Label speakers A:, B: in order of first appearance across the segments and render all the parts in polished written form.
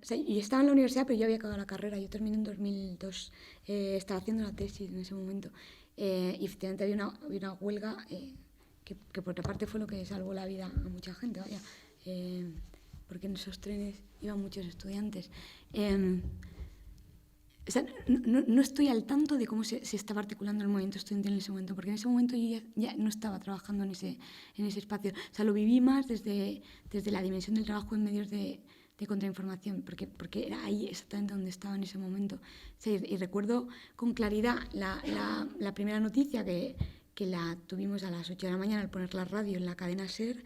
A: Sí, y estaba en la universidad, pero yo había acabado la carrera. Yo terminé en 2002. Estaba haciendo la tesis en ese momento. Y efectivamente había una huelga que por otra parte fue lo que salvó la vida a mucha gente, vaya. Eh, Porque en esos trenes iban muchos estudiantes. Eh, o sea, no estoy al tanto de cómo se estaba articulando el movimiento estudiantil en ese momento, porque en ese momento yo ya no estaba trabajando en ese espacio. O sea, lo viví más desde la dimensión del trabajo en medios de contrainformación, porque era ahí exactamente donde estaba en ese momento. O sea, y recuerdo con claridad la primera noticia que la tuvimos a las 8 de la mañana al poner la radio en la cadena SER.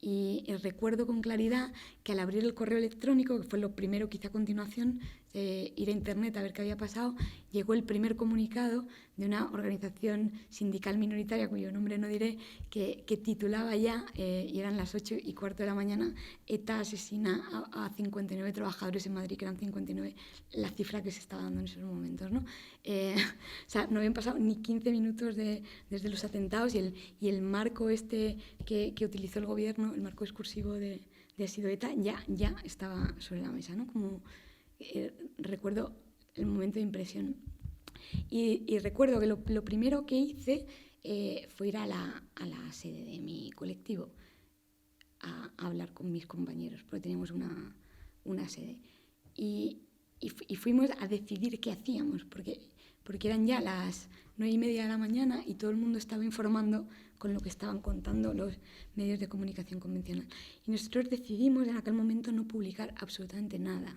A: Y recuerdo con claridad que al abrir el correo electrónico, que fue lo primero que hice a continuación, ir a internet a ver qué había pasado, llegó el primer comunicado de una organización sindical minoritaria, cuyo nombre no diré, que titulaba ya, y eran las 8:15 de la mañana, ETA asesina a 59 trabajadores en Madrid, que eran 59, la cifra que se estaba dando en esos momentos, ¿no? O sea, no habían pasado ni 15 minutos desde los atentados y el marco este que utilizó el gobierno, el marco excursivo de ha sido ETA, ya estaba sobre la mesa, ¿no? Como recuerdo el momento de impresión. Y recuerdo que lo primero que hice fue ir a la sede de mi colectivo a hablar con mis compañeros, porque teníamos una sede. Y fuimos a decidir qué hacíamos, porque eran ya las 9:30 de la mañana y todo el mundo estaba informando con lo que estaban contando los medios de comunicación convencional. Y nosotros decidimos en aquel momento no publicar absolutamente nada.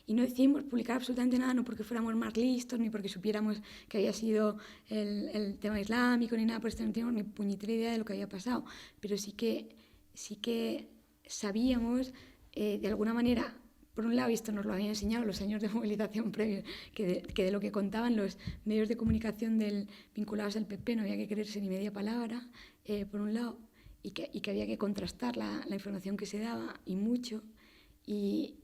A: Y no decidimos publicar absolutamente nada, no porque fuéramos más listos, ni porque supiéramos que había sido el tema islámico, ni nada por esto, no teníamos ni puñetera idea de lo que había pasado. Pero sí que sabíamos, de alguna manera, por un lado, y esto nos lo habían enseñado los años de movilización previos, que de lo que contaban los medios de comunicación vinculados al PP no había que creerse ni media palabra, por un lado, y que había que contrastar la información que se daba, y mucho. Y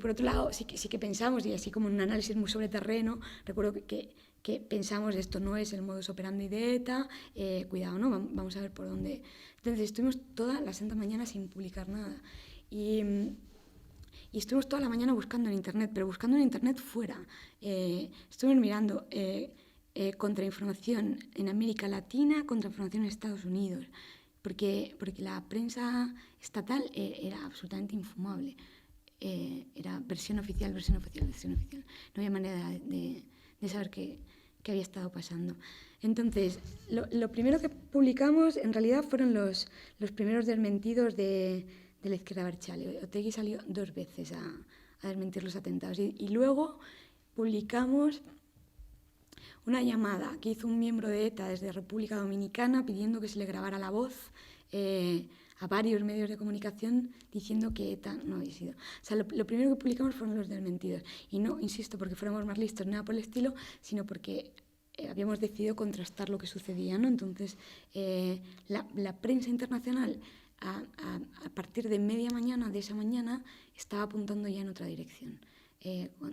A: por otro lado, sí que pensamos, y así como en un análisis muy sobre terreno, recuerdo que pensamos, esto no es el modus operandi de ETA, cuidado, ¿no? Vamos a ver por dónde. Entonces estuvimos toda la santa mañana sin publicar nada. Y estuvimos toda la mañana buscando en Internet, pero buscando en Internet fuera. Estuvimos mirando contrainformación en América Latina, contrainformación en Estados Unidos, porque la prensa estatal era absolutamente infumable. Era versión oficial, versión oficial, versión oficial. No había manera de saber qué había estado pasando. Entonces, lo primero que publicamos en realidad fueron los primeros desmentidos de la izquierda abertzale. Otegi salió 2 veces a desmentir los atentados. Y luego publicamos una llamada que hizo un miembro de ETA desde República Dominicana pidiendo que se le grabara la voz a varios medios de comunicación diciendo que ETA no había sido. O sea, lo primero que publicamos fueron los desmentidos. Y no, insisto, porque fuéramos más listos, nada por el estilo, sino porque habíamos decidido contrastar lo que sucedía, ¿no? Entonces, la prensa internacional a partir de media mañana de esa mañana estaba apuntando ya en otra dirección.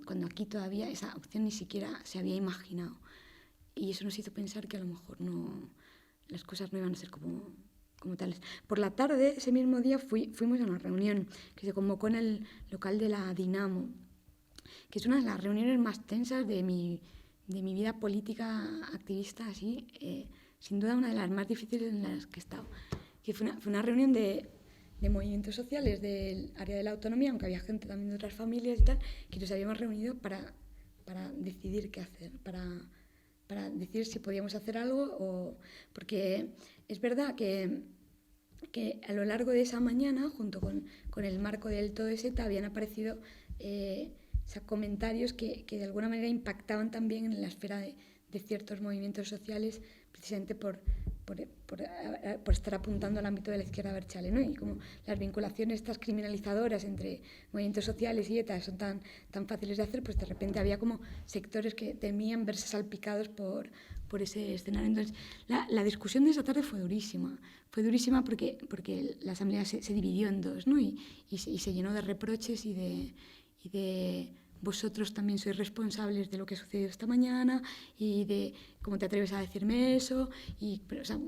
A: Cuando aquí todavía esa opción ni siquiera se había imaginado. Y eso nos hizo pensar que a lo mejor las cosas no iban a ser como tales. Por la tarde, ese mismo día, fuimos a una reunión que se convocó en el local de la Dinamo, que es una de las reuniones más tensas de mi vida política activista, así, sin duda una de las más difíciles en las que he estado. Que fue una reunión de movimientos sociales del área de la autonomía, aunque había gente también de otras familias y tal, que nos habíamos reunido para decidir qué hacer, para decidir si podíamos hacer algo porque es verdad que a lo largo de esa mañana, junto con el marco del todo ese, habían aparecido comentarios que de alguna manera impactaban también en la esfera de ciertos movimientos sociales, precisamente por estar apuntando al ámbito de la izquierda abertzale, ¿no? Y como las vinculaciones estas criminalizadoras entre movimientos sociales y ETA son tan fáciles de hacer, pues de repente había como sectores que temían verse salpicados por ese escenario. Entonces, la discusión de esa tarde fue durísima porque la asamblea se dividió en dos, ¿no? Y se llenó de reproches y de vosotros también sois responsables de lo que ha sucedido esta mañana y de cómo te atreves a decirme eso, o sea,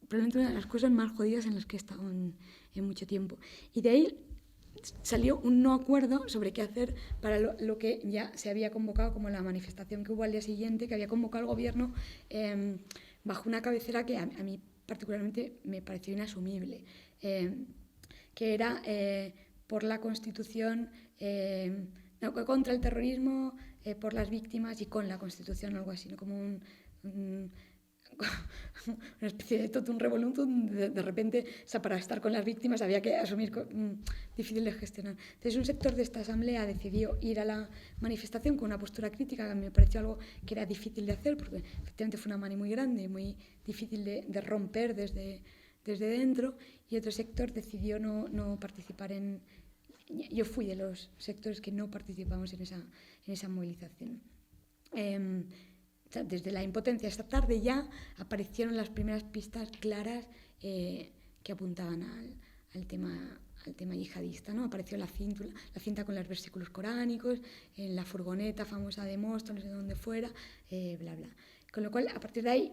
A: probablemente una de las cosas más jodidas en las que he estado en mucho tiempo. Y de ahí salió un no acuerdo sobre qué hacer para lo que ya se había convocado como la manifestación que hubo al día siguiente, que había convocado el gobierno bajo una cabecera que a mí particularmente me pareció inasumible, que era por la Constitución, contra el terrorismo, por las víctimas y con la Constitución, algo así, ¿no? Como una especie de totum revolutum. De repente, o sea, para estar con las víctimas había que asumir, difícil de gestionar. Entonces, un sector de esta asamblea decidió ir a la manifestación con una postura crítica, que me pareció algo que era difícil de hacer, porque efectivamente fue una mani muy grande, muy difícil de romper desde dentro, y otro sector decidió no participar en... Yo fui de los sectores que no participamos en esa movilización. Desde la impotencia esta tarde ya aparecieron las primeras pistas claras que apuntaban al tema yihadista, ¿no? Apareció la cinta con los versículos coránicos, en la furgoneta famosa de Móstoles, de donde fuera, bla, bla. Con lo cual, a partir de ahí,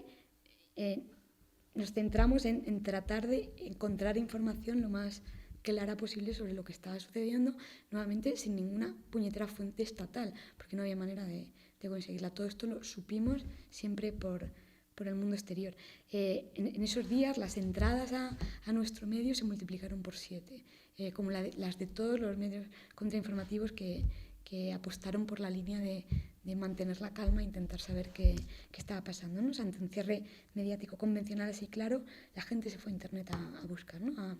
A: nos centramos en tratar de encontrar información lo más clara posible sobre lo que estaba sucediendo, nuevamente sin ninguna puñetera fuente estatal, porque no había manera de conseguirla. Todo esto lo supimos siempre por el mundo exterior. En esos días las entradas a nuestro medio se multiplicaron por 7, como las de todos los medios contrainformativos que apostaron por la línea de mantener la calma e intentar saber qué estaba pasando, ¿no? O sea, ante un cierre mediático convencional así claro, la gente se fue a internet a buscar, ¿no? A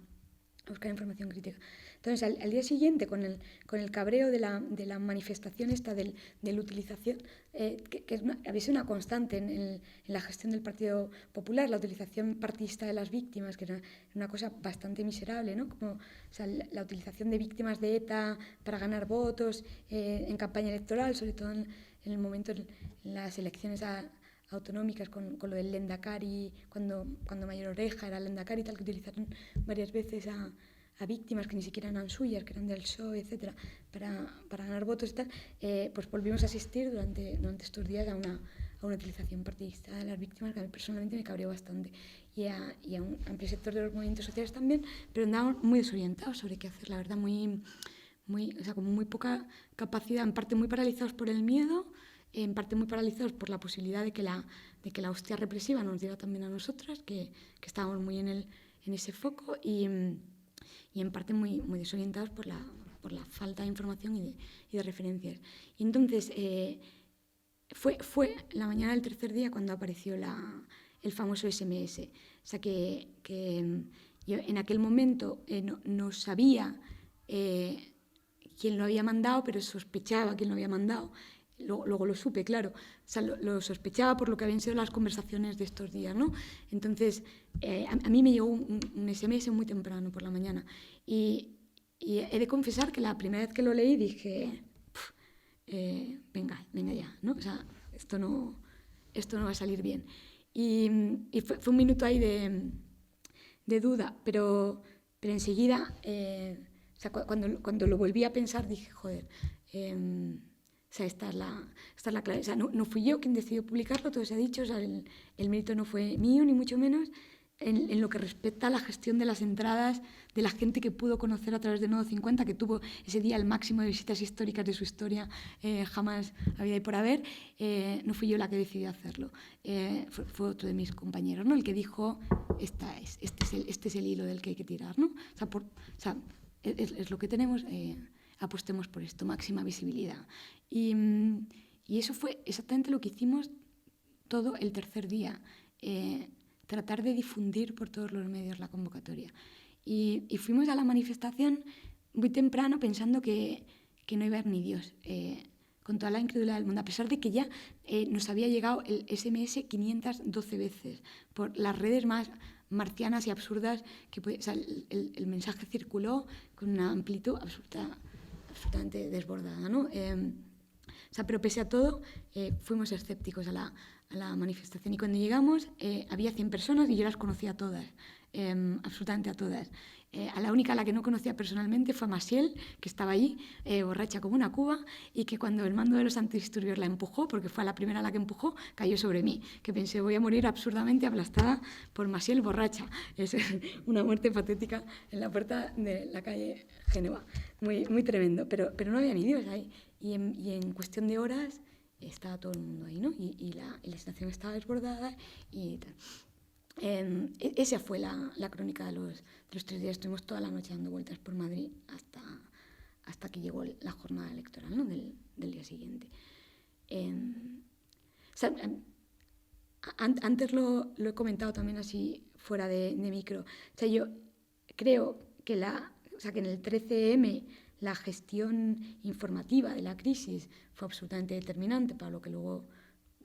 A: buscar información crítica. Entonces, al día siguiente, con el cabreo de la manifestación esta de la utilización, que había sido una constante en la gestión del Partido Popular, la utilización partidista de las víctimas, que era una cosa bastante miserable, ¿no? Como, o sea, la utilización de víctimas de ETA para ganar votos en campaña electoral, sobre todo en el momento en las elecciones autonómicas con lo del Lendakari, cuando Mayor Oreja era Lendakari y tal, que utilizaron varias veces a víctimas que ni siquiera eran suyas, que eran del PSOE, etcétera, para ganar votos y tal, pues volvimos a asistir durante estos días a una utilización partidista de las víctimas, que a mí personalmente me cabreó bastante, y a un amplio sector de los movimientos sociales también, pero andaban muy desorientados sobre qué hacer, la verdad, o sea, como muy poca capacidad, en parte muy paralizados por el miedo, en parte muy paralizados por la posibilidad de que la hostia represiva nos diera también a nosotras, que estábamos muy en ese foco, y en parte muy desorientados por la falta de información y de referencias. Y entonces fue la mañana del tercer día cuando apareció el famoso SMS. O sea que yo en aquel momento no sabía quién lo había mandado, pero sospechaba quién lo había mandado. Luego lo supe, claro. O sea, lo sospechaba por lo que habían sido las conversaciones de estos días, ¿no? Entonces, a mí me llegó un SMS muy temprano por la mañana. Y he de confesar que la primera vez que lo leí dije, venga ya, ¿no? O sea, esto no va a salir bien. Y fue un minuto ahí de duda, pero enseguida, o sea, cuando lo volví a pensar dije, joder, o sea, esta es la clave. O sea, no fui yo quien decidió publicarlo, todo se ha dicho, o sea, el mérito no fue mío, ni mucho menos, en lo que respecta a la gestión de las entradas de la gente que pudo conocer a través de Nodo 50, que tuvo ese día el máximo de visitas históricas de su historia, jamás había y por haber. No fui yo la que decidió hacerlo, fue otro de mis compañeros, ¿no? El que dijo, este es el hilo del que hay que tirar, ¿no? O sea, es lo que tenemos, apostemos por esto, máxima visibilidad. Y eso fue exactamente lo que hicimos todo el tercer día, tratar de difundir por todos los medios la convocatoria. Y fuimos a la manifestación muy temprano pensando que no iba a haber ni Dios, con toda la incredulidad del mundo, a pesar de que ya nos había llegado el SMS 512 veces por las redes más marcianas y absurdas o sea, el mensaje circuló con una amplitud absolutamente desbordada, ¿no? O sea, pero pese a todo, fuimos escépticos a la manifestación. Y cuando llegamos, había 100 personas y yo las conocía todas. absolutamente a todas. A la única a la que no conocía personalmente fue a Maciel, que estaba allí, borracha como una cuba, y que cuando el mando de los antidisturbios la empujó, porque fue la primera a la que empujó, cayó sobre mí, que pensé, voy a morir absurdamente aplastada por Maciel borracha. Es una muerte patética en la puerta de la calle Génova. Muy, muy tremendo, pero no había ni Dios ahí. Y en cuestión de horas estaba todo el mundo ahí, ¿no? Y la estación estaba desbordada y tal. Esa fue la crónica de los 3 días. Estuvimos toda la noche dando vueltas por Madrid hasta que llegó la jornada electoral, ¿no? del día siguiente. O sea, antes lo he comentado también así fuera de micro. O sea, yo creo que que en el 13M la gestión informativa de la crisis fue absolutamente determinante para lo que luego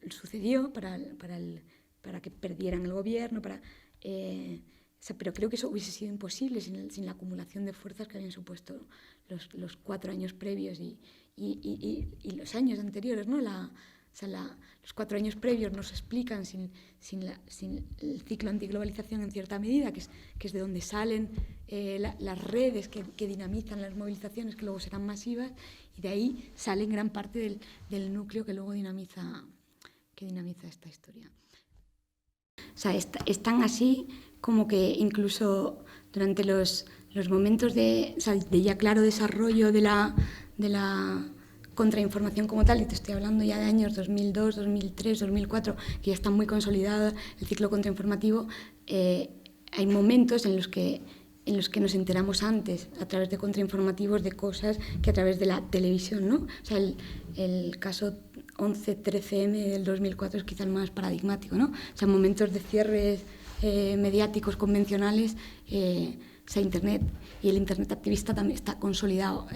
A: sucedió, para que perdieran el gobierno, pero creo que eso hubiese sido imposible sin la acumulación de fuerzas que habían supuesto los 4 años previos y los años anteriores, ¿no? Los 4 años previos nos explican sin el ciclo antiglobalización en cierta medida, que es de donde salen las redes que dinamizan las movilizaciones que luego serán masivas, y de ahí sale gran parte del núcleo que luego dinamiza esta historia. O sea, es tan así como que incluso durante los momentos de ya claro desarrollo de la contrainformación como tal, y te estoy hablando ya de años 2002, 2003, 2004, que ya está muy consolidado el ciclo contrainformativo, hay momentos en los que nos enteramos antes, a través de contrainformativos, de cosas que a través de la televisión, ¿no? O sea, el caso 11-13M del 2004 es quizá el más paradigmático, ¿no? O sea, momentos de cierres mediáticos convencionales, o sea, Internet y el Internet activista también está consolidado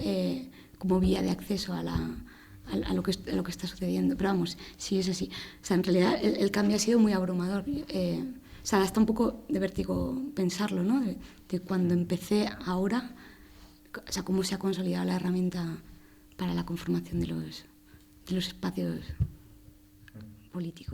A: como vía de acceso a lo que está sucediendo. Pero vamos, sí es así. O sea, en realidad el cambio ha sido muy abrumador. O sea, hasta un poco de vértigo pensarlo, ¿no? De cuando empecé ahora, o sea, cómo se ha consolidado la herramienta para la conformación de los espacios políticos.